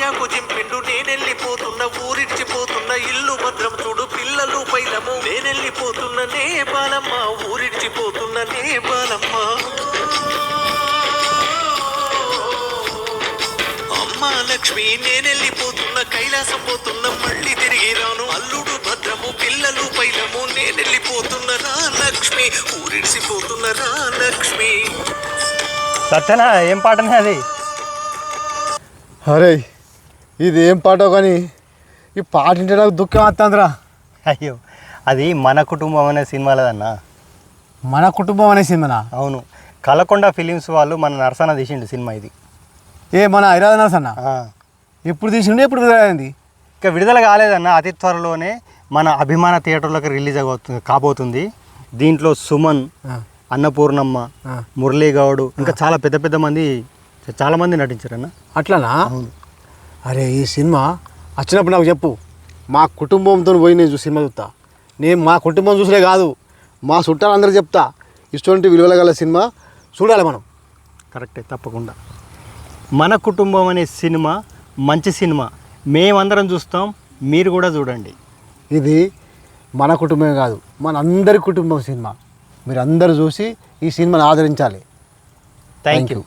వైజాగు జింపిండు నేనెళ్ళిపోతున్న ఊరిడ్చిపోతున్న ఇల్లు భద్రం చూడు పిల్లలు పైలము నేనెళ్ళిపోతున్న నే బాలమ్మ ఊరిడ్చిపోతున్న నే బాలమ్మ అమ్మా లక్ష్మి నేనెళ్ళిపోతున్న కైలాసం పోతున్న మళ్ళీ తిరిగి రాను అల్లుడు భద్రము పిల్లలు పైలము నేనెళ్ళిపోతున్న రా లక్ష్మి ఊరిడ్చిపోతున్న రా లక్ష్మి. సత్యనా ఏం పాటనే అది? అరే ఇది ఏం పాటో కానీ ఈ పాట వింటే నాకు దుఃఖం వస్తుందిరా. అయ్యో అది మన కుటుంబం అనే సినిమాలదన్నా. మన కుటుంబం అనే సినిమానా? అవును, కలకొండ ఫిలిమ్స్ వాళ్ళు మన నరసన తీసిండు సినిమా ఇది. ఏ మన ఐరాధనాస్ అన్న ఎప్పుడు తీసిండే ఎప్పుడు విడుదలైంది? ఇంకా విడుదల కాలేదన్న, అతి త్వరలోనే మన అభిమాన థియేటర్లోకి రిలీజ్ కాబోతుంది. దీంట్లో సుమన్, అన్నపూర్ణమ్మ, మురళీ గౌడ్ ఇంకా చాలా పెద్ద మంది నటించారన్న. అట్లానా? అవును. అరే ఈ సినిమా వచ్చినప్పుడు నాకు చెప్పు, మా కుటుంబంతో పోయి నేను సినిమా చూస్తా. నేను మా కుటుంబం చూసలే కాదు మా చుట్టాలందరూ చెప్తా, ఇటువంటి విలువల గల సినిమా చూడాలి మనం. కరెక్టే, తప్పకుండా. మన కుటుంబం అనే సినిమా మంచి సినిమా, మేమందరం చూస్తాం, మీరు కూడా చూడండి. ఇది మన కుటుంబమే కాదు మన అందరి కుటుంబం సినిమా. మీరు అందరూ చూసి ఈ సినిమాని ఆదరించాలి. Thank you.